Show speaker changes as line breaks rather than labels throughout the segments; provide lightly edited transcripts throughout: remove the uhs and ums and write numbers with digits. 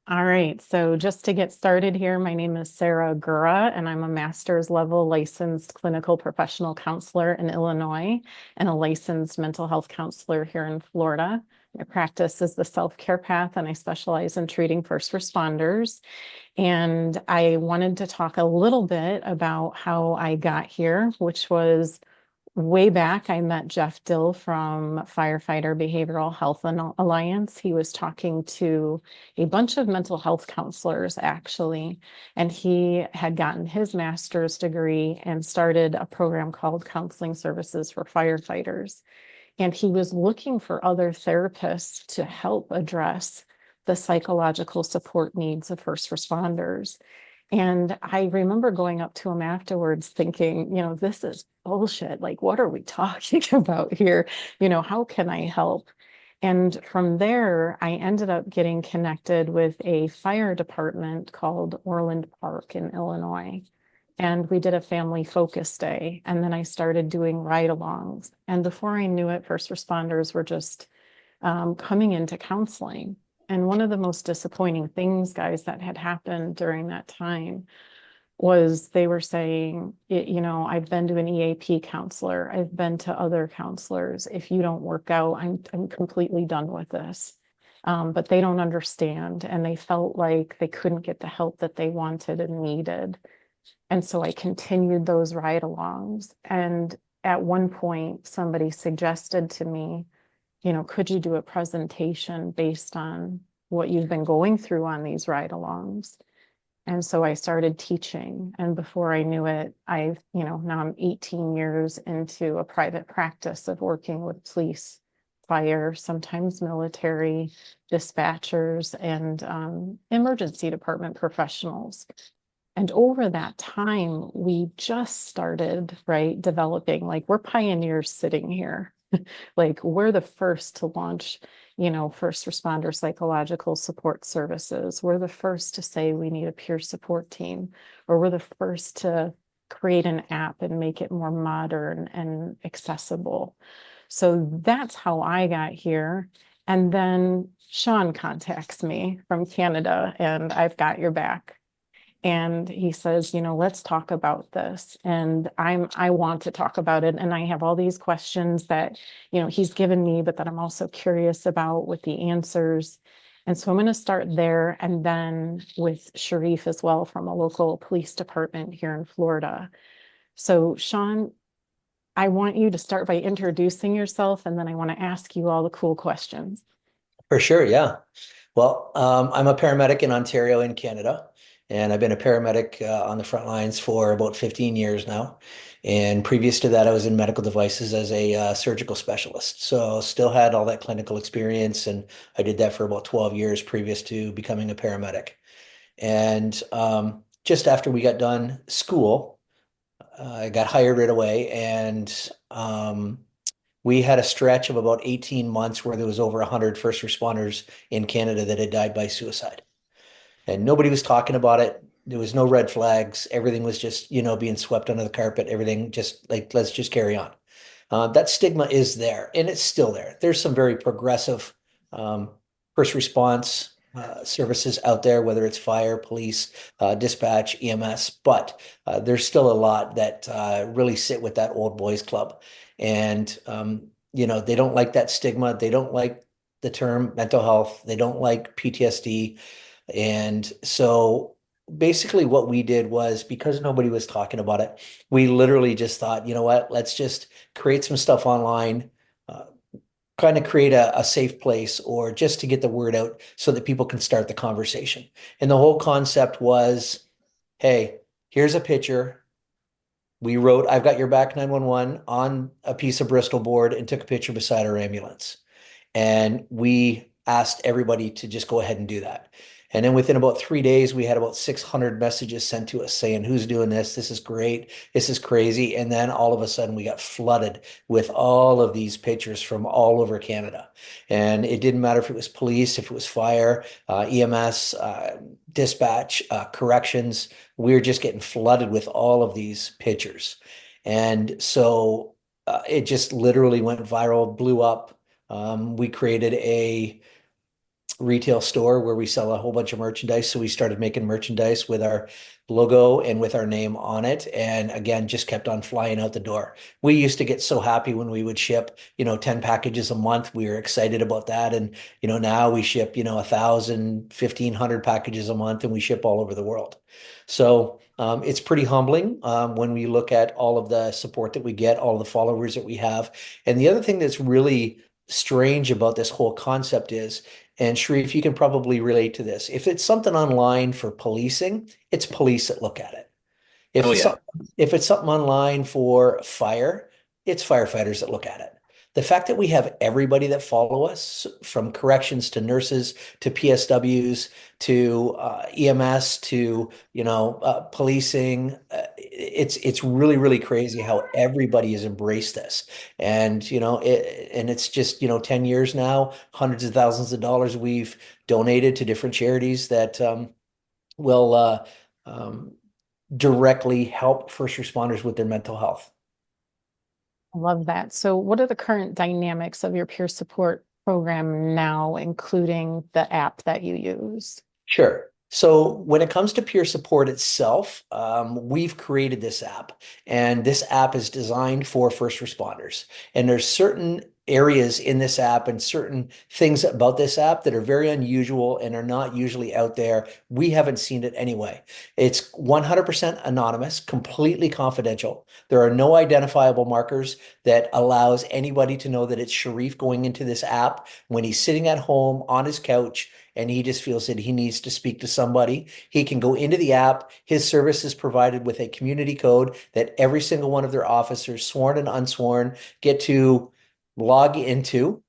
All right, so just to get started here, my name is Sarah Gura, and I'm a master's level licensed clinical professional counselor in Illinois and a licensed mental health counselor here in Florida. My practice is the self-care path, and I specialize in treating first responders. And I wanted to talk a little bit about how I got here, which was way back. I met Jeff Dill from Firefighter Behavioral Health Alliance. He was talking to a bunch of mental health counselors, actually, and he had gotten his master's degree and started a program called Counseling Services for Firefighters. And he was looking for other therapists to help address the psychological support needs of first responders. And I remember going up to him afterwards thinking, this is bullshit. Like, what are we talking about here? How can I help? And from there, I ended up getting connected with a fire department called Orland Park in Illinois. And we did a family focus day. And then I started doing ride-alongs. And before I knew it, first responders were just coming into counseling. And one of the most disappointing things, guys, that had happened during that time was they were saying, I've been to an EAP counselor, I've been to other counselors. If you don't work out, I'm completely done with this. But they don't understand. And they felt like they couldn't get the help that they wanted and needed. And so I continued those ride-alongs. And at one point, somebody suggested to me, could you do a presentation based on what you've been going through on these ride-alongs? And so I started teaching. And before I knew it, now I'm 18 years into a private practice of working with police, fire, sometimes military, dispatchers, and emergency department professionals. And over that time, we just started, right, developing, like we're pioneers sitting here. Like we're the first to launch, first responder psychological support services. We're the first to say we need a peer support team, or we're the first to create an app and make it more modern and accessible. So that's how I got here. And then Shaun contacts me from Canada, and I've got your back. And he says, let's talk about this. And I want to talk about it. And I have all these questions that, he's given me, but that I'm also curious about with the answers. And so I'm going to start there and then with Sherif as well from a local police department here in Florida. So Shaun, I want you to start by introducing yourself, and then I want to ask you all the cool questions.
For sure, yeah. Well, I'm a paramedic in Ontario in Canada, and I've been a paramedic on the front lines for about 15 years now. And previous to that, I was in medical devices as a surgical specialist. So still had all that clinical experience, and I did that for about 12 years previous to becoming a paramedic. And just after we got done school, I got hired right away, and we had a stretch of about 18 months where there was over 100 first responders in Canada that had died by suicide. And nobody was talking about it. There was no red flags. Everything was just, being swept under the carpet. Everything just like, let's just carry on. That stigma is there, and it's still there. There's some very progressive um, first response services out there, whether it's fire, police, dispatch, EMS, but there's still a lot that really sit with that old boys club. And, they don't like that stigma. They don't like the term mental health. They don't like PTSD. And so basically what we did was because nobody was talking about it, we literally just thought, you know what, let's just create some stuff online, uh, kind of create a safe place or just to get the word out so that people can start the conversation. And the whole concept was, hey, here's a picture. We wrote, I've got your back 911 on a piece of Bristol board and took a picture beside our ambulance. And we asked everybody to just go ahead and do that. And then within about 3 days, we had about 600 messages sent to us saying, who's doing this? This is great. This is crazy. And then all of a sudden, we got flooded with all of these pictures from all over Canada. And it didn't matter if it was police, if it was fire, EMS, dispatch, corrections. We were just getting flooded with all of these pictures. And so it just literally went viral, blew up. We created retail store where we sell a whole bunch of merchandise. So we started making merchandise with our logo and with our name on it. And again, just kept on flying out the door. We used to get so happy when we would ship, 10 packages a month. We were excited about that. And, now we ship, 1,000, 1,500 packages a month and we ship all over the world. So it's pretty humbling when we look at all of the support that we get, all the followers that we have. And the other thing that's really strange about this whole concept is, and Sherif, you can probably relate to this. If it's something online for policing, it's police that look at it. If
Oh
it's
yeah.
something, if it's something online for fire, it's firefighters that look at it. The fact that we have everybody that follow us, from corrections to nurses to PSWs to EMS to policing, it's really really crazy how everybody has embraced this, and it's just 10 years now, hundreds of thousands of dollars we've donated to different charities that will um, directly help first responders with their mental health.
I love that. So what are the current dynamics of your peer support program now, including the app that you use?
Sure. So when it comes to peer support itself, we've created this app, and this app is designed for first responders. And there's certain areas in this app and certain things about this app that are very unusual and are not usually out there. We haven't seen it anyway. It's 100% anonymous, completely confidential. There are no identifiable markers that allows anybody to know that it's Sherif going into this app when he's sitting at home on his couch and he just feels that he needs to speak to somebody. He can go into the app. His service is provided with a community code that every single one of their officers, sworn and unsworn, get to log into.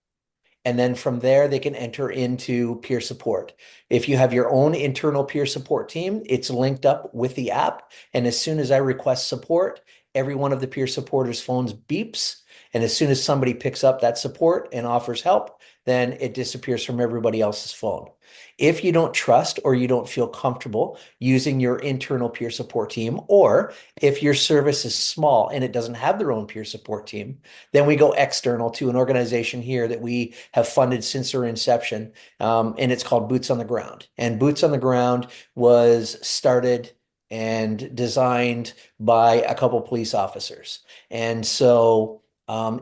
And then from there, they can enter into peer support. If you have your own internal peer support team, it's linked up with the app. And as soon as I request support, every one of the peer supporters' phones beeps. And as soon as somebody picks up that support and offers help, then it disappears from everybody else's phone. If you don't trust or you don't feel comfortable using your internal peer support team, or if your service is small and it doesn't have their own peer support team, then we go external to an organization here that we have funded since their inception, and it's called Boots on the Ground. And Boots on the Ground was started and designed by a couple police officers. And so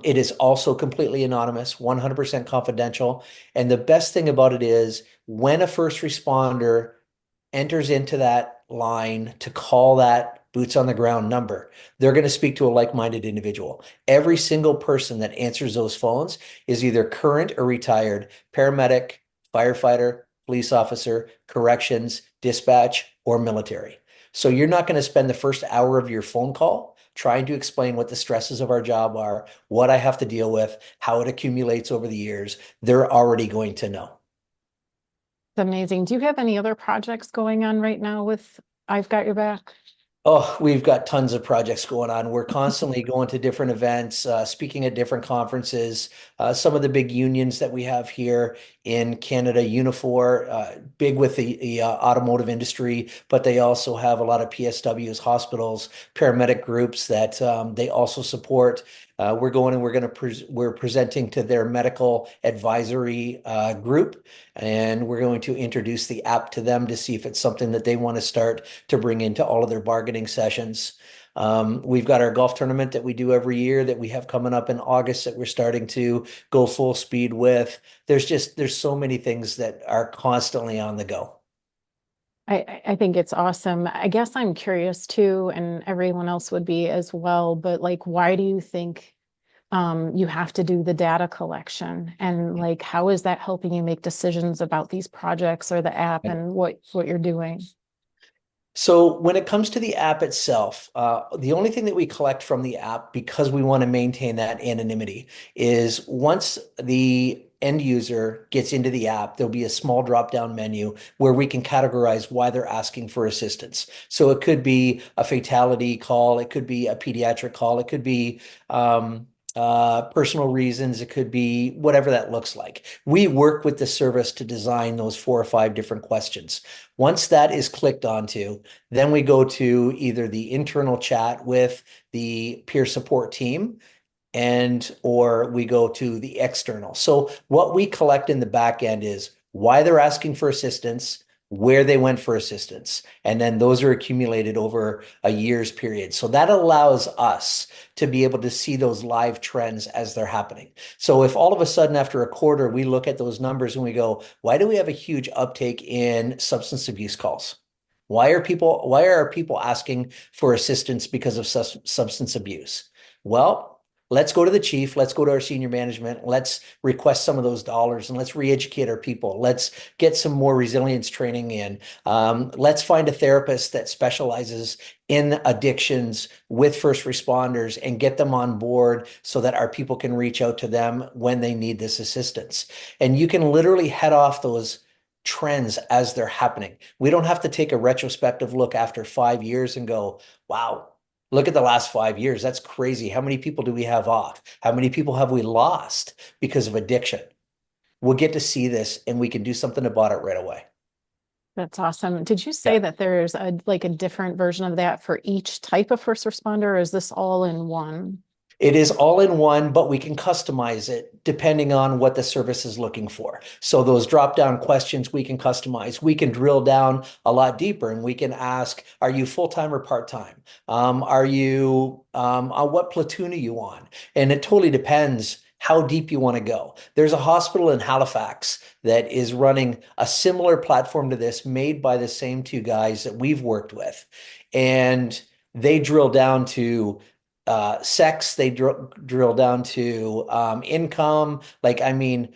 it is also completely anonymous, 100% confidential. And the best thing about it is when a first responder enters into that line to call that boots on the ground number, they're going to speak to a like-minded individual. Every single person that answers those phones is either current or retired paramedic, firefighter, police officer, corrections, dispatch, or military. So you're not going to spend the first hour of your phone call trying to explain what the stresses of our job are, what I have to deal with, how it accumulates over the years. They're already going to know.
It's amazing. Do you have any other projects going on right now with I've Got Your Back?
Oh, we've got tons of projects going on. We're constantly going to different events, speaking at different conferences. Some of the big unions that we have here in Canada, Unifor, big with the automotive industry, but they also have a lot of PSWs, hospitals, paramedic groups that they also support. We're going and we're presenting to their medical advisory group, and we're going to introduce the app to them to see if it's something that they want to start to bring into all of their bargaining sessions. We've got our golf tournament that we do every year that we have coming up in August that we're starting to go full speed with. There's so many things that are constantly on the go.
I think it's awesome. I guess I'm curious too, and everyone else would be as well, but like, why do you think you have to do the data collection? And like, how is that helping you make decisions about these projects or the app and what you're doing?
So when it comes to the app itself, the only thing that we collect from the app, because we want to maintain that anonymity, is once the end user gets into the app, there'll be a small drop-down menu where we can categorize why they're asking for assistance. So it could be a fatality call, it could be a pediatric call, it could be personal reasons, it could be whatever that looks like. We work with the service to design those 4 or 5 different questions. Once that is clicked onto, then we go to either the internal chat with the peer support team and or we go to the external. So what we collect in the back end is why they're asking for assistance, where they went for assistance. And then those are accumulated over a year's period. So that allows us to be able to see those live trends as they're happening. So if all of a sudden after a quarter, we look at those numbers and we go, why do we have a huge uptake in substance abuse calls? Why are people asking for assistance because of substance abuse? Well, let's go to the chief, let's go to our senior management, let's request some of those dollars and let's re-educate our people. Let's get some more resilience training in. Let's find a therapist that specializes in addictions with first responders and get them on board so that our people can reach out to them when they need this assistance. And you can literally head off those trends as they're happening. We don't have to take a retrospective look after 5 years and go, wow, look at the last 5 years. That's crazy. How many people do we have off? How many people have we lost because of addiction? We'll get to see this and we can do something about it right away.
That's awesome. Did you say
Yeah.
that there's a different version of that for each type of first responder, or is this all in one?
It is all in one, but we can customize it depending on what the service is looking for. So those drop-down questions we can customize. We can drill down a lot deeper and we can ask, are you full-time or part-time? Are you on what platoon are you on? And it totally depends how deep you want to go. There's a hospital in Halifax that is running a similar platform to this, made by the same two guys that we've worked with. And they drill down to sex, they drill down to income. Like, I mean,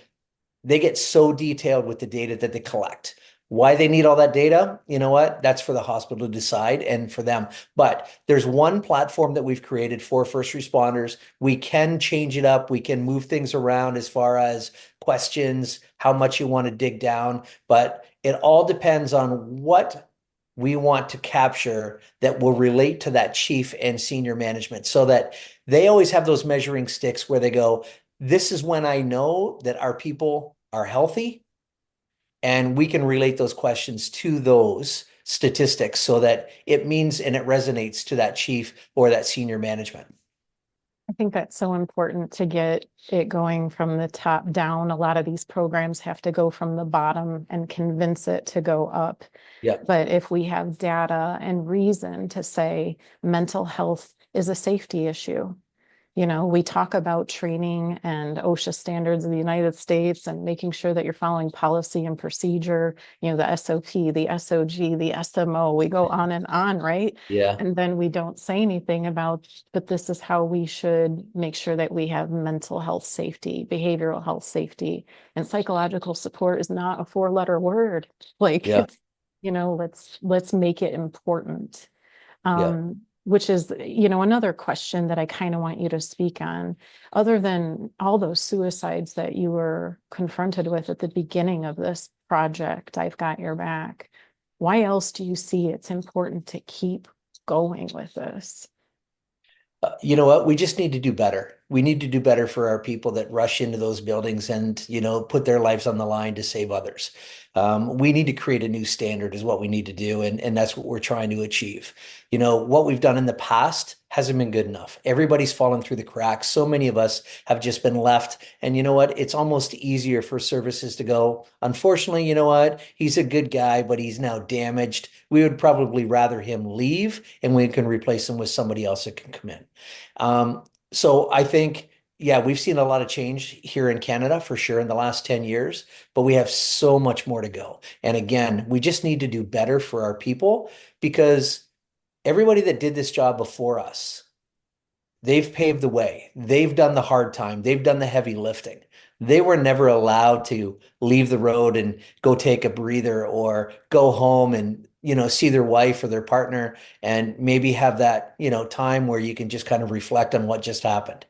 they get so detailed with the data that they collect. Why they need all that data, you know what? That's for the hospital to decide and for them. But there's one platform that we've created for first responders. We can change it up. We can move things around as far as questions, how much you want to dig down. But it all depends on what we want to capture that will relate to that chief and senior management so that they always have those measuring sticks where they go, this is when I know that our people are healthy, and we can relate those questions to those statistics so that it means and it resonates to that chief or that senior management.
I think that's so important to get it going from the top down. A lot of these programs have to go from the bottom and convince it to go up.
Yeah.
But if we have data and reason to say mental health is a safety issue, we talk about training and OSHA standards in the United States and making sure that you're following policy and procedure, the SOP, the SOG, the SMO, we go on and on, right?
Yeah.
And then we don't say anything about, but this is how we should make sure that we have mental health safety, behavioral health safety, and psychological support is not a four-letter word. Like
Yeah.
it's, let's make it important.
Yeah.
Which is, another question that I kind of want you to speak on. Other than all those suicides that you were confronted with at the beginning of this project, I've Got Your Back, why else do you see it's important to keep going with this?
You know what? We just need to do better. We need to do better for our people that rush into those buildings and, put their lives on the line to save others. We need to create a new standard is what we need to do. And that's what we're trying to achieve. What we've done in the past hasn't been good enough. Everybody's fallen through the cracks. So many of us have just been left. And you know what? It's almost easier for services to go, unfortunately, you know what? He's a good guy, but he's now damaged. We would probably rather him leave and we can replace him with somebody else that can come in. So I think, yeah, we've seen a lot of change here in Canada for sure in the last 10 years, but we have so much more to go. And again, we just need to do better for our people because everybody that did this job before us, they've paved the way. They've done the hard time. They've done the heavy lifting. They were never allowed to leave the road and go take a breather or go home and, see their wife or their partner and maybe have that, time where you can just kind of reflect on what just happened.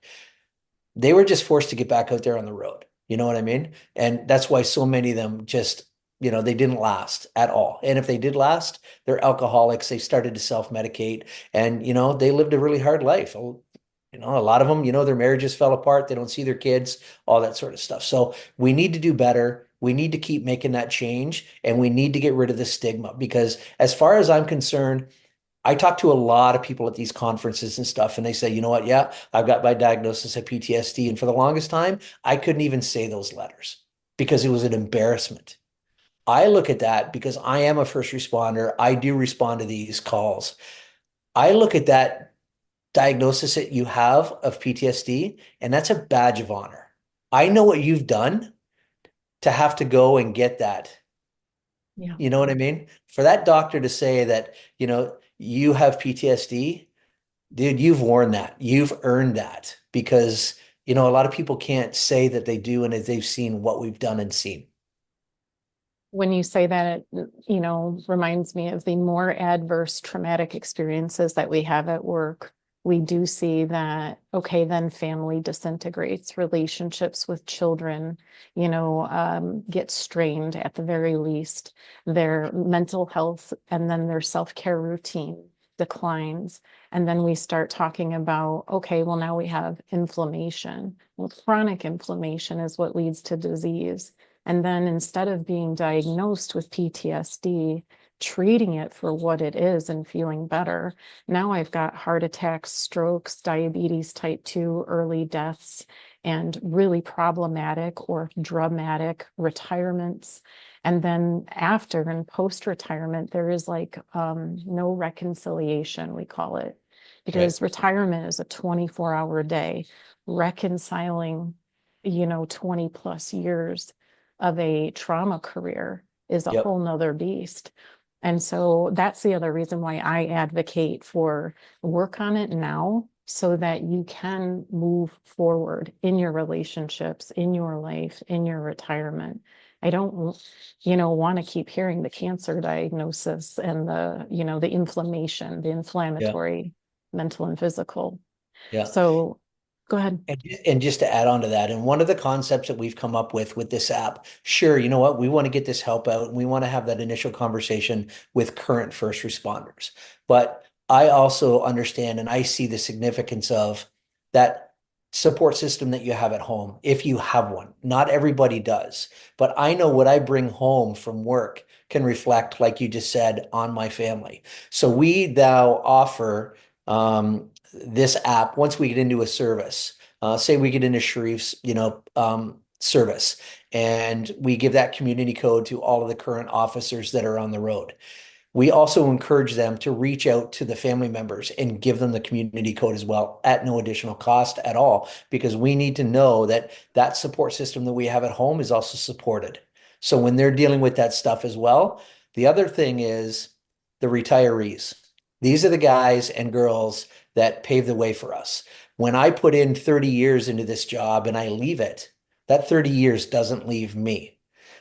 They were just forced to get back out there on the road. You know what I mean? And that's why so many of them just, they didn't last at all. And if they did last, they're alcoholics. They started to self-medicate and, they lived a really hard life. A lot of them, their marriages fell apart. They don't see their kids, all that sort of stuff. So we need to do better. We need to keep making that change and we need to get rid of the stigma because as far as I'm concerned, I talk to a lot of people at these conferences and stuff, and they say, you know what? Yeah, I've got my diagnosis of PTSD. And for the longest time, I couldn't even say those letters because it was an embarrassment. I look at that because I am a first responder. I do respond to these calls. I look at that diagnosis that you have of PTSD, and that's a badge of honor. I know what you've done to have to go and get that.
Yeah.
You know what I mean? For that doctor to say that, you have PTSD, dude, you've worn that. You've earned that because, a lot of people can't say that they do and that they've seen what we've done and seen.
When you say that, it, reminds me of the more adverse traumatic experiences that we have at work. We do see that, okay, then family disintegrates, relationships with children, get strained at the very least, their mental health and then their self-care routine declines. And then we start talking about, okay, well, now we have inflammation. Well, chronic inflammation is what leads to disease. And then instead of being diagnosed with PTSD, treating it for what it is and feeling better, now I've got heart attacks, strokes, diabetes type 2, early deaths, and really problematic or dramatic retirements. And then after and post-retirement, there is like no reconciliation, we call it,
Right.
because retirement is a 24-hour day. Reconciling, 20 plus years of a trauma career is a
Yep.
whole nother beast. And so that's the other reason why I advocate for work on it now so that you can move forward in your relationships, in your life, in your retirement. I don't, want to keep hearing the cancer diagnosis and the inflammation, the
Yeah.
inflammatory, mental and physical.
Yeah.
So go ahead.
And just to add on to that, and one of the concepts that we've come up with this app, sure, you know what, we want to get this help out and we want to have that initial conversation with current first responders. But I also understand and I see the significance of that support system that you have at home, if you have one. Not everybody does, but I know what I bring home from work can reflect, like you just said, on my family. So we now offer this app once we get into a service. Say we get into Sherif's, service, and we give that community code to all of the current officers that are on the road. We also encourage them to reach out to the family members and give them the community code as well at no additional cost at all, because we need to know that that support system that we have at home is also supported. So when they're dealing with that stuff as well, the other thing is the retirees. These are the guys and girls that pave the way for us. When I put in 30 years into this job and I leave it, that 30 years doesn't leave me.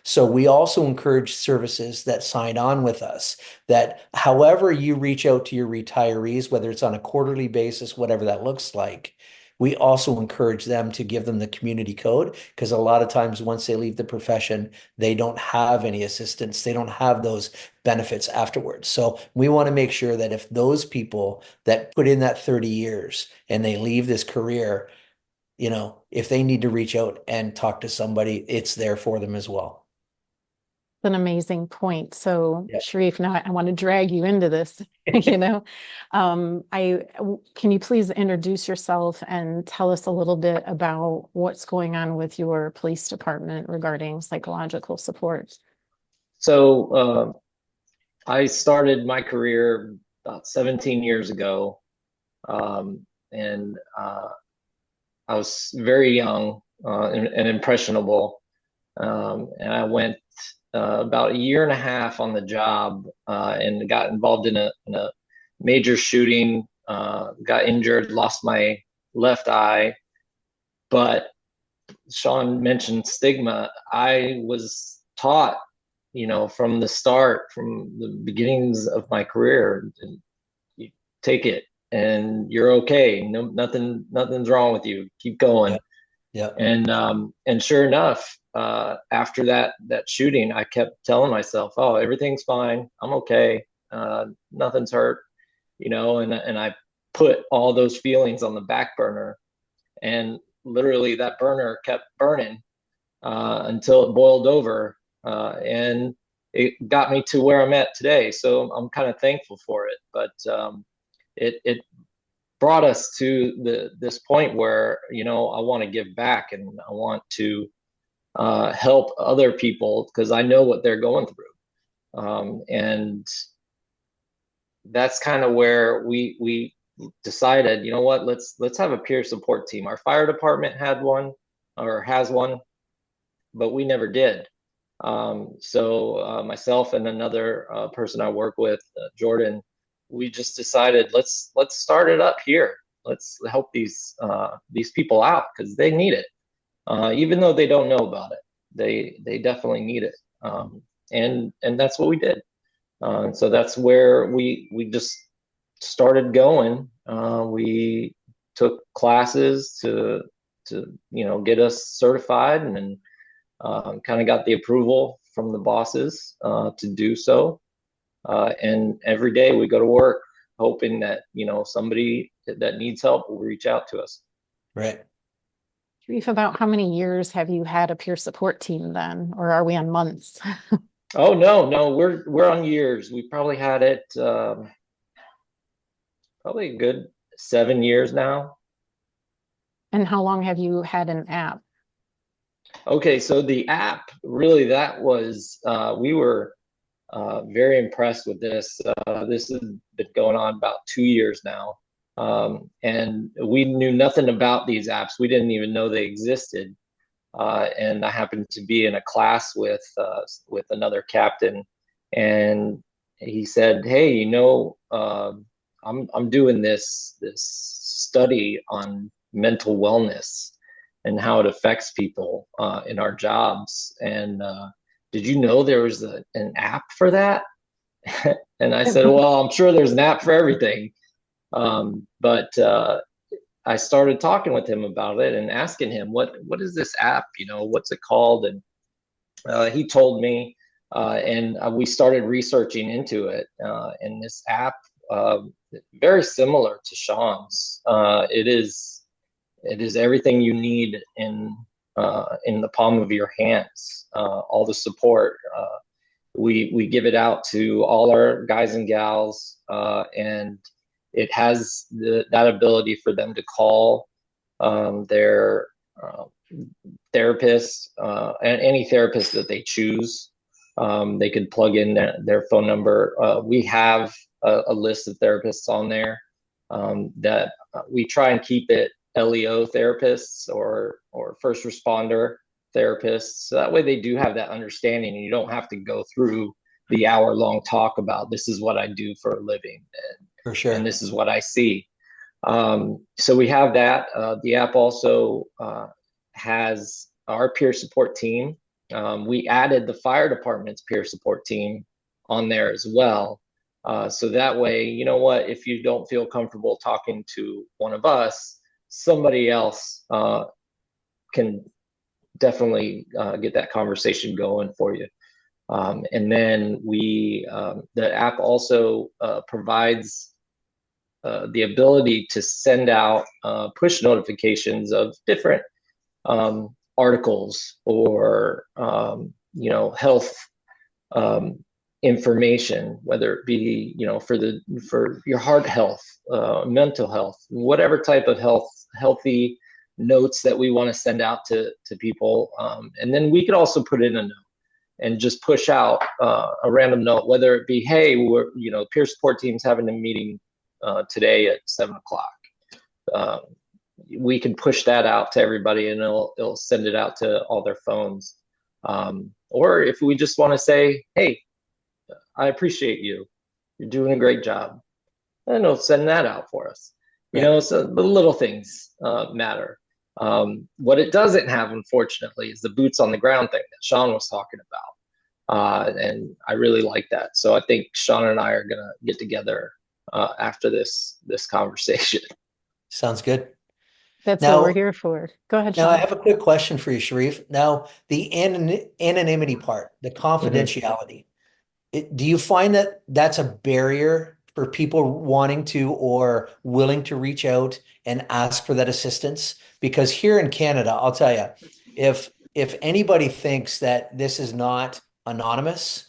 So we also encourage services that sign on with us, that however you reach out to your retirees, whether it's on a quarterly basis, whatever that looks like, we also encourage them to give them the community code because a lot of times once they leave the profession, they don't have any assistance. They don't have those benefits afterwards. So we want to make sure that if those people that put in that 30 years and they leave this career, if they need to reach out and talk to somebody, it's there for them as well.
An amazing point. So,
Yeah.
Sherif, now I want to drag you into this. Can you please introduce yourself and tell us a little bit about what's going on with your police department regarding psychological support?
So I started my career about 17 years ago, and I was very young and impressionable, and I went about a year and a half on the job and got involved in a major shooting, got injured, lost my left eye. But Shaun mentioned stigma. I was taught, from the start, from the beginnings of my career, you take it and you're okay. No, nothing's wrong with you. Keep
Yeah.
going.
Yeah.
And sure enough, after that shooting, I kept telling myself, "Oh, everything's fine. I'm okay. Nothing's hurt," and I put all those feelings on the back burner, and literally that burner kept burning until it boiled over, and it got me to where I'm at today. So I'm kind of thankful for it. But it brought us to this point where I want to give back and I want to help other people because I know what they're going through. And that's kind of where we decided, you know what, let's have a peer support team. Our fire department had one or has one, but we never did. So myself and another person I work with, Jordan, we just decided let's start it up here. Let's help these people out because they need it, even though they don't know about it. They definitely need it, and that's what we did. So that's where we just started going. We took classes to get us certified, and then kind of got the approval from the bosses to do so. And every day we go to work hoping that somebody that needs help will reach out to us.
Right.
Sherif, about how many years have you had a peer support team then, or are we on months?
Oh no, we're on years. We probably had it probably a good 7 years now.
And how long have you had an app?
Okay, so the app really that was we were very impressed with this. This has been going on about 2 years now, and we knew nothing about these apps. We didn't even know they existed. And I happened to be in a class with another captain, and he said, "Hey, I'm doing this study on mental wellness and how it affects people in our jobs. And did you know there was an app for that?" And I said, "Well, I'm sure there's an app for everything." But I started talking with him about it and asking him, what is this app? What's it called? And he told me, and we started researching into it. And this app, very similar to Shaun's. It is everything you need in the palm of your hands. All the support. We give it out to all our guys and gals, and it has that ability for them to call their therapist, and any therapist that they choose. They could plug in their phone number. We have a list of therapists on there that we try and keep it LEO therapists or first responder therapists. So that way they do have that understanding, and you don't have to go through the hour-long talk about this is what I do for a living,
For sure.
and this is what I see. So we have that. The app also has our peer support team. We added the fire department's peer support team on there as well. So that way, you know what, if you don't feel comfortable talking to one of us, somebody else can definitely get that conversation going for you. And then the app also provides the ability to send out push notifications of different articles or health information, whether it be for your heart health, mental health, whatever type of healthy notes that we want to send out to people. And then we could also put in a note and just push out a random note, whether it be, hey, we're peer support team's having a meeting today at 7:00. We can push that out to everybody, and it'll send it out to all their phones. Or if we just want to say, hey, I appreciate you. You're doing a great job. And it'll send that out for us. So the little things matter. What it doesn't have, unfortunately, is the boots on the ground thing that Shaun was talking about. And I really like that. So I think Shaun and I are going to get together after this conversation.
Sounds good.
That's what we're here for. Go ahead,
Now, I
Shaun.
have a quick question for you, Sherif. Now, the anonymity part, the confidentiality, do you find that that's a barrier for people wanting to or willing to reach out and ask for that assistance? Because here in Canada, I'll tell you, if anybody thinks that this is not anonymous,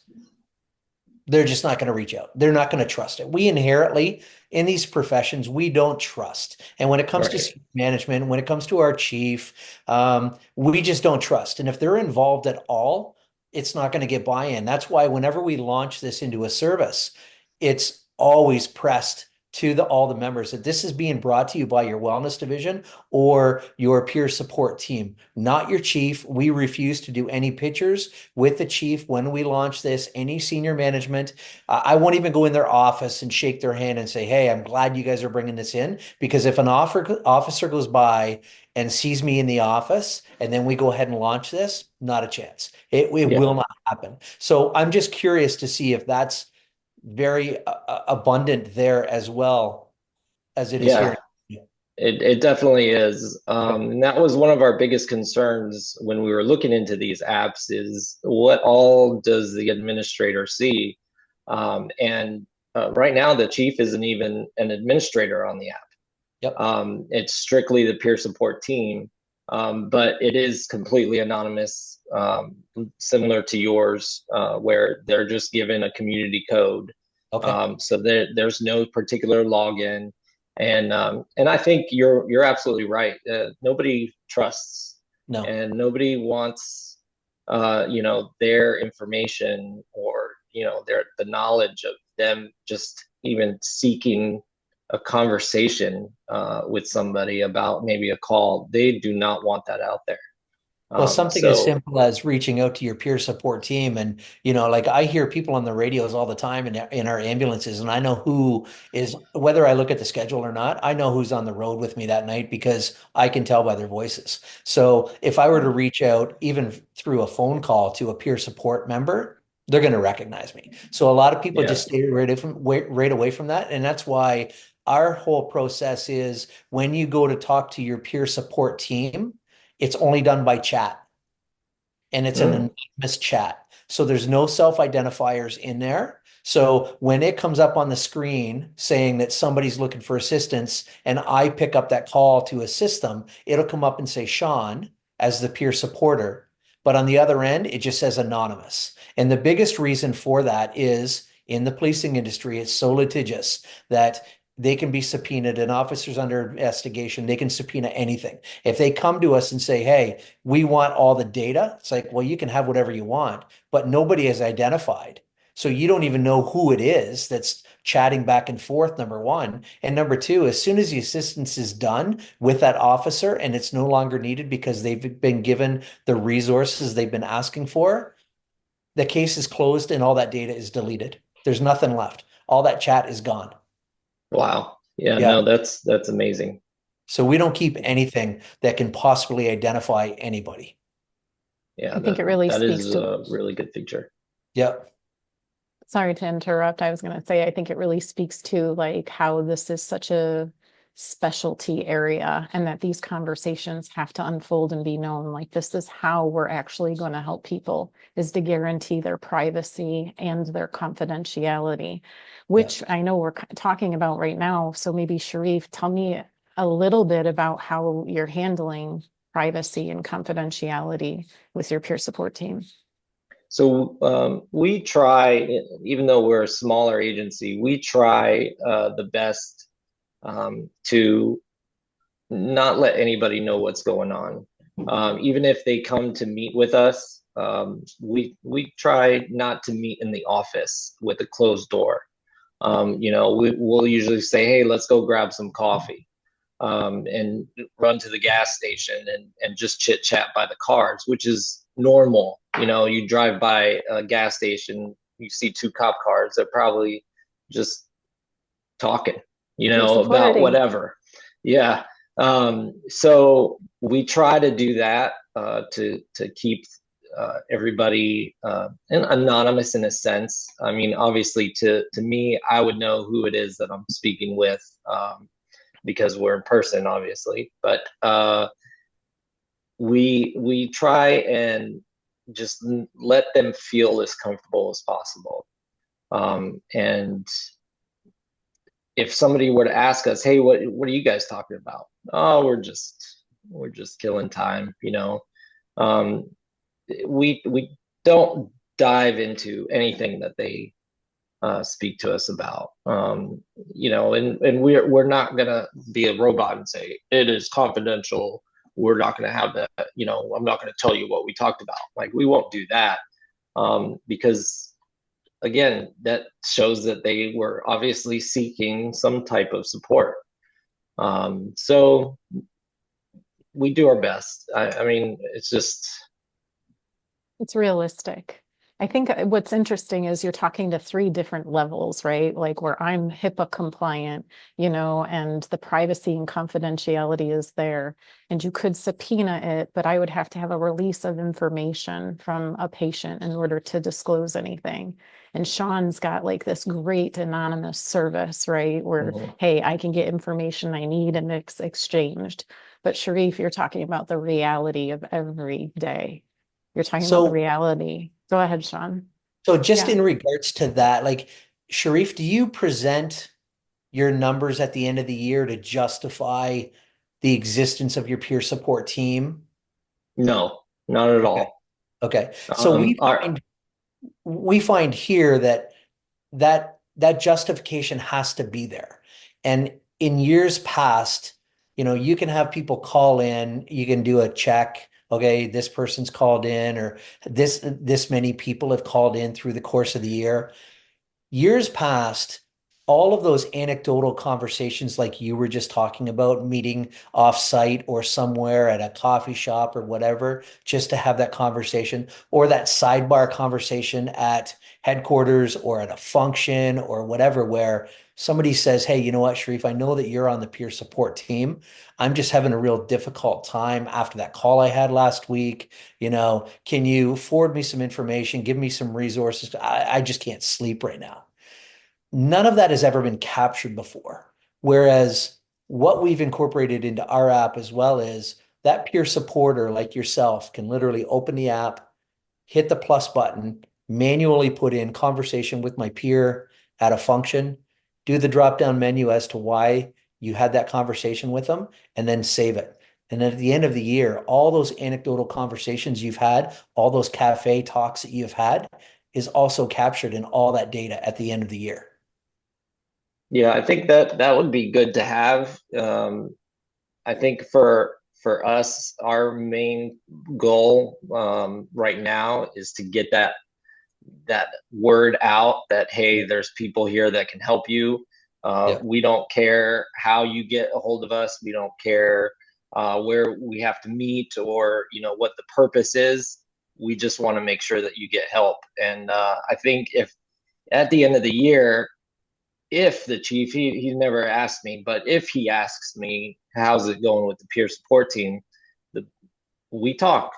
they're just not going to reach out. They're not going to trust it. We inherently, in these professions, we don't trust. And when it comes to
Right.
senior management, when it comes to our chief, we just don't trust. And if they're involved at all, it's not going to get buy-in. That's why whenever we launch this into a service, it's always pressed to all the members that this is being brought to you by your wellness division or your peer support team, not your chief. We refuse to do any pictures with the chief when we launch this, any senior management. I won't even go in their office and shake their hand and say, hey, I'm glad you guys are bringing this in. Because if an officer goes by and sees me in the office and then we go ahead and launch this, not a chance. It will
Yeah.
not happen. So I'm just curious to see if that's very abundant there as well as it is here.
Yeah. It definitely is. And that was one of our biggest concerns when we were looking into these apps is what all does the administrator see? And right now, the chief isn't even an administrator on the app.
Yep.
It's strictly the peer support team, but it is completely anonymous, similar to yours, where they're just given a community code.
Okay.
So there's no particular login, and I think you're absolutely right. Nobody trusts,
No.
and nobody wants, their information or the knowledge of them just even seeking a conversation with somebody about maybe a call. They do not want that out there.
Well, something as
So
simple as reaching out to your peer support team. And, like I hear people on the radios all the time in our ambulances, and I know who is, whether I look at the schedule or not, I know who's on the road with me that night because I can tell by their voices. So if I were to reach out, even through a phone call to a peer support member, they're going to recognize me. So a lot of people
yeah,
just stay right away from that. And that's why our whole process is when you go to talk to your peer support team, it's only done by chat and it's an
mm,
anonymous chat. So there's no self-identifiers in there. So when it comes up on the screen saying that somebody's looking for assistance and I pick up that call to assist them, it'll come up and say Shaun as the peer supporter. But on the other end, it just says anonymous. And the biggest reason for that is in the policing industry, it's so litigious that they can be subpoenaed and officers under investigation, they can subpoena anything. If they come to us and say, hey, we want all the data. It's like, well, you can have whatever you want, but nobody is identified. So you don't even know who it is that's chatting back and forth, number one. And number two, as soon as the assistance is done with that officer and it's no longer needed because they've been given the resources they've been asking for, the case is closed and all that data is deleted. There's nothing left. All that chat is gone.
wow, yeah,
Yeah.
no, that's amazing.
So we don't keep anything that can possibly identify anybody.
Yeah,
I think
that
it really
that
speaks
is
to,
a really good feature.
Yep.
sorry to interrupt. I was going to say, I think it really speaks to like how this is such a specialty area and that these conversations have to unfold and be known. Like this is how we're actually going to help people is to guarantee their privacy and their confidentiality,
Yeah.
which I know we're talking about right now. So maybe Sherif, tell me a little bit about how you're handling privacy and confidentiality with your peer support team.
So we try, even though we're a smaller agency, we try the best to not let anybody know what's going on. Even if they come to meet with us, we try not to meet in the office with a closed door. We'll usually say, "Hey, let's go grab some coffee," and run to the gas station and just chit chat by the cars, which is normal. You drive by a gas station, you see two cop cars, they're probably just talking,
Peer
about
supporting.
whatever. Yeah. So we try to do that to keep everybody anonymous in a sense. I mean, obviously, to me, I would know who it is that I'm speaking with because we're in person, obviously. But we try and just let them feel as comfortable as possible. And if somebody were to ask us, "Hey, what are you guys talking about?" "Oh, we're just killing time." Um, we don't dive into anything that they speak to us about. You know, and we're not gonna be a robot and say it is confidential. We're not gonna have that. You know, I'm not gonna tell you what we talked about. Like we won't do that because again, that shows that they were obviously seeking some type of support. So we do our best. I mean, it's just
It's realistic. I think what's interesting is you're talking to three different levels, right? Like where I'm HIPAA compliant, and the privacy and confidentiality is there. And you could subpoena it, but I would have to have a release of information from a patient in order to disclose anything. And Shaun's got like this great anonymous service, right? Where, hey, I can get information I need and it's exchanged. But Sherif, you're talking about the reality of every day. You're talking about the
So,
reality. Go ahead, Shaun.
so just
Yeah.
in regards to that, like Sharif, do you present your numbers at the end of the year to justify the existence of your peer support team?
no, not at
Okay.
all.
Okay. So
Our
we find here that that justification has to be there. And in years past, you can have people call in, you can do a check. Okay, this person's called in, or this many people have called in through the course of the year. Years past, all of those anecdotal conversations like you were just talking about, meeting off-site or somewhere at a coffee shop or whatever, just to have that conversation, or that sidebar conversation at headquarters or at a function or whatever, where somebody says, hey, you know what, Sharif, I know that you're on the peer support team. I'm just having a real difficult time after that call I had last week. Can you forward me some information, give me some resources? I just can't sleep right now. None of that has ever been captured before. Whereas what we've incorporated into our app as well is that peer supporter like yourself can literally open the app, hit the plus button, manually put in conversation with my peer at a function, do the drop down menu as to why you had that conversation with them, and then save it. And then at the end of the year, all those anecdotal conversations you've had, all those cafe talks that you've had, is also captured in all that data at the end of the year.
Yeah, I think that would be good to have. I think for us, our main goal right now is to get that word out that hey, there's people here that can help you.
Yeah.
We don't care how you get a hold of us. We don't care where we have to meet or what the purpose is. We just want to make sure that you get help. And I think if at the end of the year, if the chief, he never asked me, but if he asks me, how's it going with the peer support team? The, we talk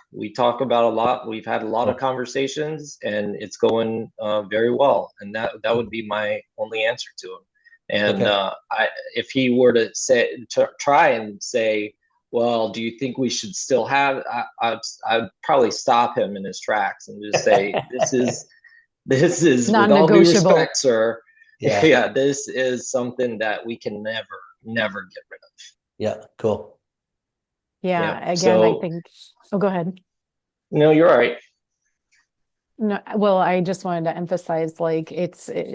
about a lot. We've had a lot of
Oh,
conversations and it's going very well. And that would be my only answer to him. And
okay.
if he were to try and say, well, do you think we should still have, I'd probably stop him in his tracks and just say, this is with all due
Non-negotiable.
respect, sir.
Yeah.
Yeah, this is something that we can never get rid of.
Yeah. Cool.
Yeah.
Yeah. Again, I
So
think, oh, go ahead.
no, you're right.
No, well, I just wanted to emphasize like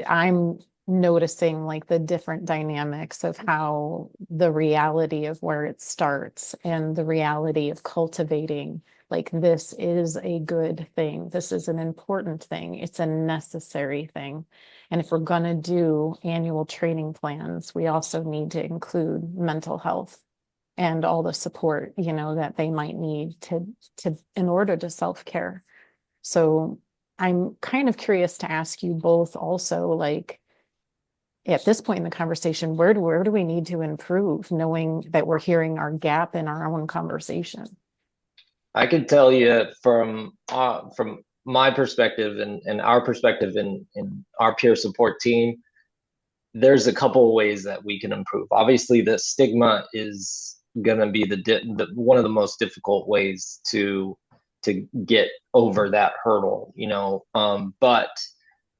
I'm noticing like the different dynamics of how the reality of where it starts and the reality of cultivating like this is a good thing. This is an important thing. It's a necessary thing. And if we're going to do annual training plans, we also need to include mental health and all the support, that they might need to in order to self-care. So I'm kind of curious to ask you both also, like at this point in the conversation, where do we need to improve, knowing that we're hearing our gap in our own conversation?
I can tell you from my perspective and our perspective in our peer support team, there's a couple of ways that we can improve. Obviously, the stigma is going to be the one of the most difficult ways to get over that hurdle. But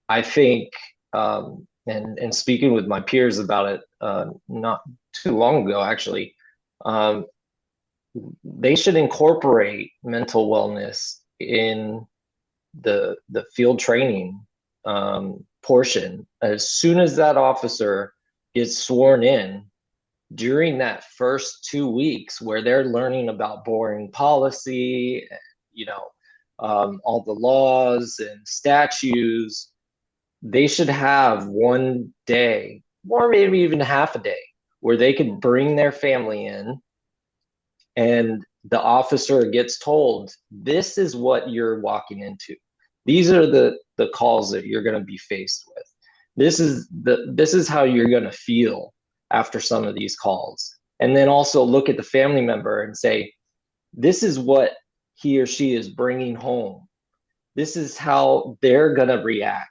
I think, and speaking with my peers about it, not too long ago, actually, um, they should incorporate mental wellness in the field training portion, as soon as that officer gets sworn in, during that first 2 weeks where they're learning about boring policy, you know, all the laws and statutes, they should have one day or maybe even half a day where they can bring their family in and the officer gets told, this is what you're walking into. These are the calls that you're going to be faced with. This is how you're going to feel after some of these calls. And then also look at the family member and say, this is what he or she is bringing home. This is how they're going to react.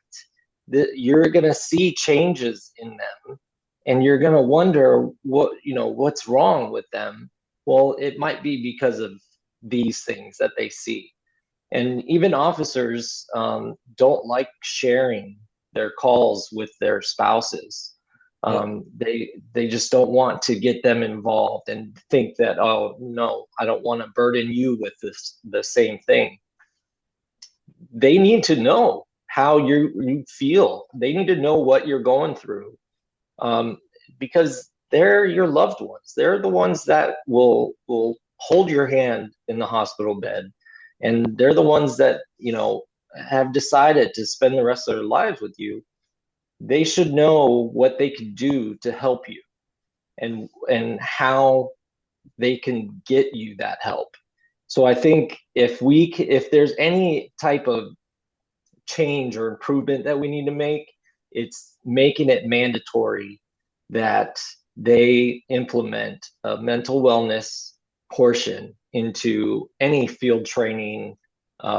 You're going to see changes in them and you're going to wonder what's wrong with them. Well, it might be because of these things that they see. And even officers don't like sharing their calls with their spouses. They just don't want to get them involved and think that, oh no, I don't want to burden you with the same thing. They need to know how you feel. They need to know what you're going through, because they're your loved ones. They're the ones that will hold your hand in the hospital bed, and they're the ones that have decided to spend the rest of their lives with you. They should know what they can do to help you, and how they can get you that help. So I think if there's any type of change or improvement that we need to make, it's making it mandatory that they implement a mental wellness portion into any field training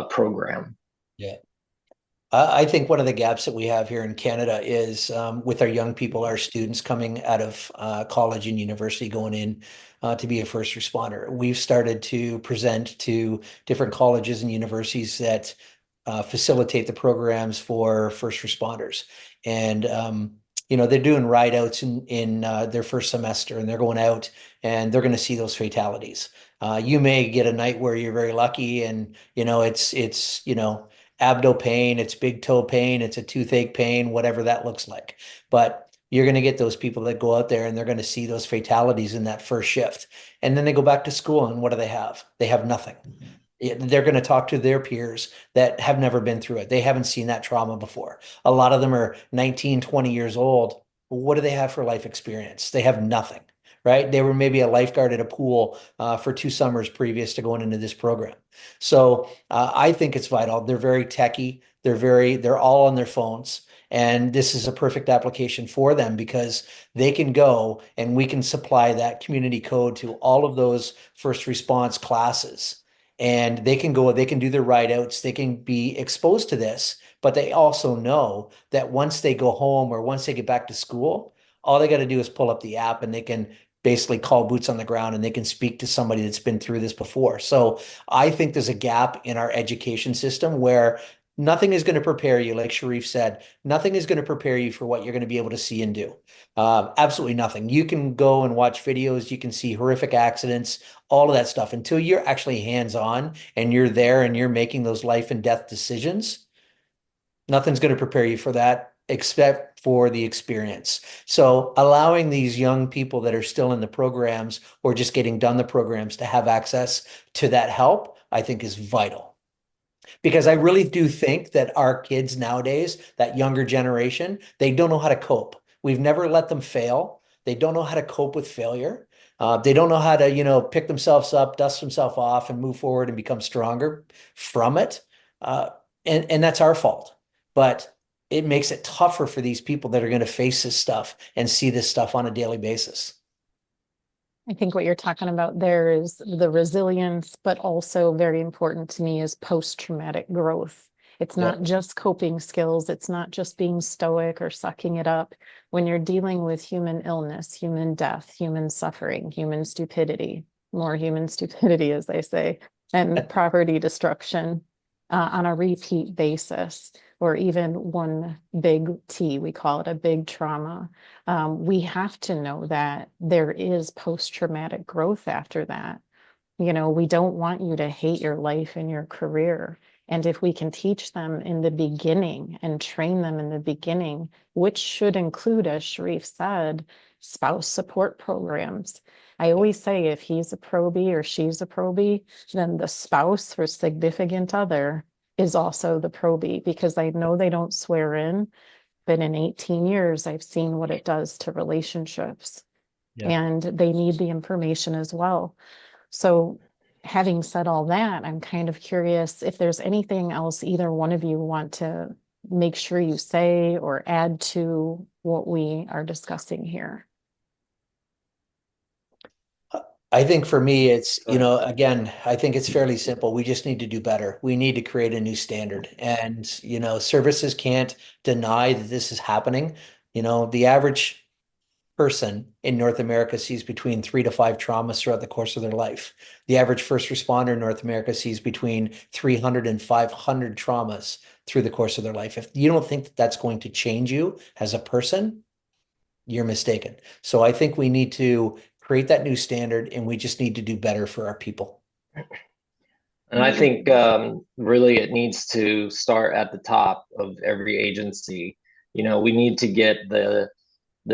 program.
Yeah. I think one of the gaps that we have here in Canada is with our young people, our students coming out of college and university going in to be a first responder. We've started to present to different colleges and universities that facilitate the programs for first responders. And they're doing ride outs in their first semester, and they're going out and they're going to see those fatalities. You may get a night where you're very lucky and it's abdo pain, it's big toe pain, it's a toothache pain, whatever that looks like. But you're going to get those people that go out there and they're going to see those fatalities in that first shift. And then they go back to school, and what do they have? They have nothing. They're going to talk to their peers that have never been through it. They haven't seen that trauma before. A lot of them are 19, 20 years old. What do they have for life experience? They have nothing, right? They were maybe a lifeguard at a pool for 2 summers previous to going into this program. So I think it's vital. They're very techy. They're all on their phones. And this is a perfect application for them because they can go and we can supply that community code to all of those first response classes. And they can go, they can do their ride outs, they can be exposed to this, but they also know that once they go home or once they get back to school, all they got to do is pull up the app and they can basically call boots on the ground and they can speak to somebody that's been through this before. So I think there's a gap in our education system where nothing is going to prepare you, like Sherif said, nothing is going to prepare you for what you're going to be able to see and do. Absolutely nothing. You can go and watch videos, you can see horrific accidents, all of that stuff. Until you're actually hands-on and you're there and you're making those life and death decisions, nothing's going to prepare you for that except for the experience. So allowing these young people that are still in the programs or just getting done the programs to have access to that help, I think is vital. Because I really do think that our kids nowadays, that younger generation, they don't know how to cope. We've never let them fail. They don't know how to cope with failure. They don't know how to, pick themselves up, dust themselves off, and move forward and become stronger from it. And that's our fault. But it makes it tougher for these people that are going to face this stuff and see this stuff on a daily basis.
I think what you're talking about there is the resilience, but also very important to me is post-traumatic growth. It's not just coping skills. It's not just being stoic or sucking it up. When you're dealing with human illness, human death, human suffering, human stupidity, more human stupidity, as they say, and property destruction on a repeat basis, or even one big T, we call it a big trauma. We have to know that there is post-traumatic growth after that. We don't want you to hate your life and your career. And if we can teach them in the beginning and train them in the beginning, which should include, as Sherif said, spouse support programs. I always say if he's a probie or she's a probie, then the spouse or significant other is also the probie, because I know they don't swear in, but in 18 years, I've seen what it does to relationships.
Yeah.
And they need the information as well. So having said all that, I'm kind of curious if there's anything else either one of you want to make sure you say or add to what we are discussing here.
I think for me, it's,
Go ahead.
again, I think it's fairly simple. We just need to do better. We need to create a new standard. And, services can't deny that this is happening. The average person in North America sees between 3 to 5 traumas throughout the course of their life. The average first responder in North America sees between 300 and 500 traumas through the course of their life. If you don't think that that's going to change you as a person, you're mistaken. So I think we need to create that new standard, and we just need to do better for our people.
And I think really it needs to start at the top of every agency. We need to get the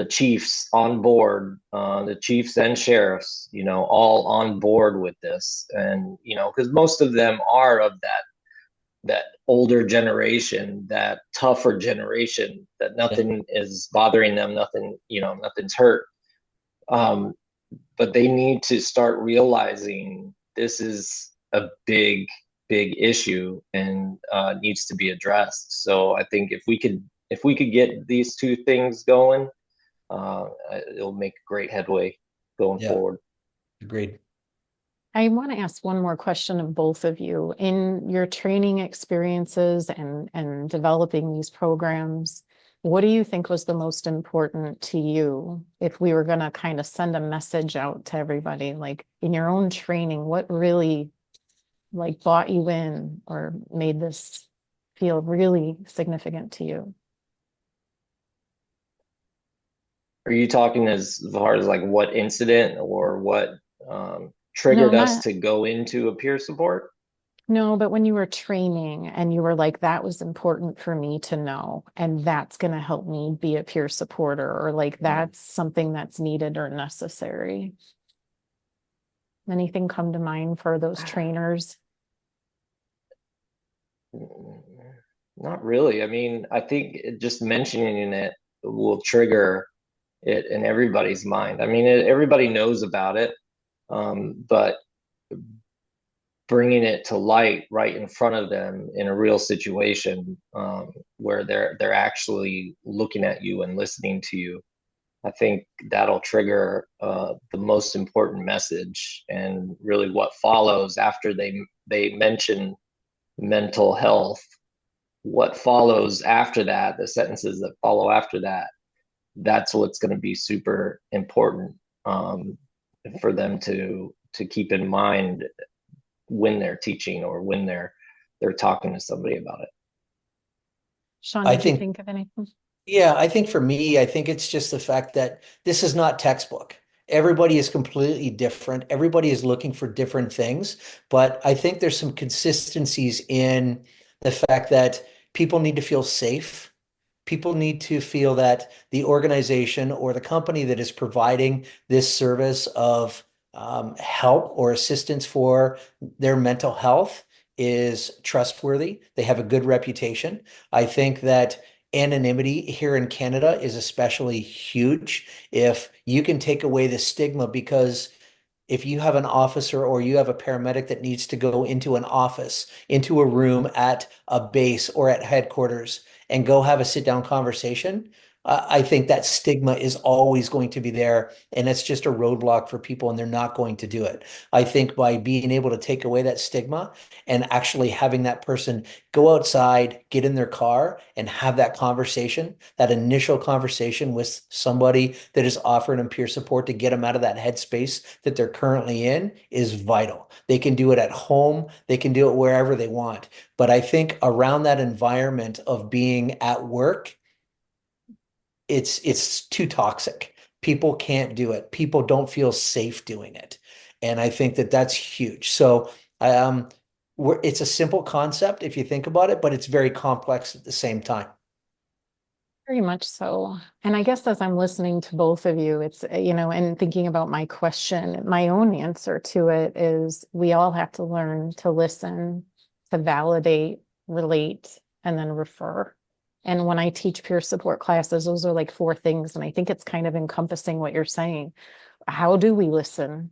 chiefs on board, the chiefs and sheriffs, all on board with this. And, because most of them are of that older generation, that tougher generation, that nothing is bothering them, nothing's hurt. But they need to start realizing this is a big, big issue and needs to be addressed. So I think if we could get these two things going, it'll make great headway going forward.
Agreed.
I want to ask one more question of both of you. In your training experiences and developing these programs, what do you think was the most important to you? If we were going to kind of send a message out to everybody, like in your own training, what really like brought you in or made this feel really significant to you?
Are you talking as far as like what incident or what triggered us to go into a peer support?
No, but when you were training and you were like, that was important for me to know, and that's going to help me be a peer supporter, or like that's something that's needed or necessary. Anything come to mind for those trainers?
Not really. I mean, I think just mentioning it will trigger it in everybody's mind. I mean, everybody knows about it, but bringing it to light right in front of them in a real situation where they're actually looking at you and listening to you, I think that'll trigger the most important message. And really what follows after they mention mental health, what follows after that, the sentences that follow after that, that's what's going to be super important for them to keep in mind when they're teaching or when they're talking to somebody about it.
Shaun,
I
did you
think,
think of anything?
yeah, I think for me, I think it's just the fact that this is not textbook. Everybody is completely different. Everybody is looking for different things. But I think there's some consistencies in the fact that people need to feel safe. People need to feel that the organization or the company that is providing this service of help or assistance for their mental health is trustworthy. They have a good reputation. I think that anonymity here in Canada is especially huge. If you can take away the stigma, because if you have an officer or you have a paramedic that needs to go into an office, into a room at a base or at headquarters and go have a sit down conversation, I think that stigma is always going to be there. And it's just a roadblock for people and they're not going to do it. I think by being able to take away that stigma and actually having that person go outside, get in their car and have that conversation, that initial conversation with somebody that is offering them peer support to get them out of that headspace that they're currently in is vital. They can do it at home. They can do it wherever they want. But I think around that environment of being at work, it's too toxic. People can't do it. People don't feel safe doing it. And I think that that's huge. So, it's a simple concept if you think about it, but it's very complex at the same time.
Very much so. And I guess as I'm listening to both of you, it's, and thinking about my question, my own answer to it is we all have to learn to listen, to validate, relate, and then refer. And when I teach peer support classes, those are like 4 things. And I think it's kind of encompassing what you're saying. How do we listen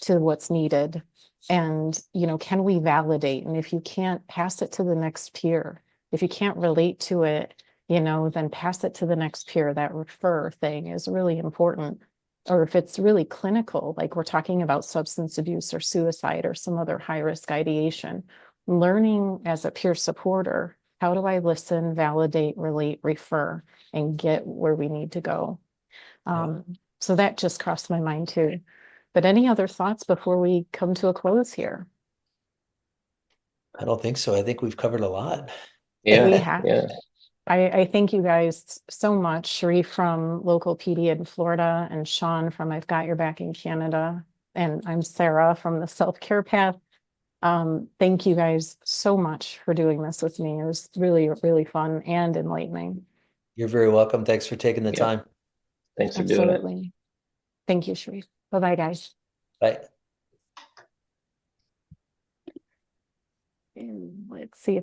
to what's needed? And, can we validate? And if you can't, pass it to the next peer. If you can't relate to it, then pass it to the next peer. That refer thing is really important. Or if it's really clinical, like we're talking about substance abuse or suicide or some other high risk ideation, learning as a peer supporter, how do I listen, validate, relate, refer, and get where we need to go? So that just crossed my mind too. But any other thoughts before we come to a close here?
I don't think so. I think we've covered a lot.
Yeah,
We have.
yeah.
I thank you guys so much, Sherif from local PD in Florida and Shaun from I've Got Your Back in Canada. And I'm Sarah from the Self-Care Path. Thank you guys so much for doing this with me. It was really, really fun and enlightening.
You're very welcome. Thanks for taking the
Yeah.
time.
Thanks for doing it.
Absolutely. Thank you, Sherif. Bye-bye, guys.
Bye.
And let's see if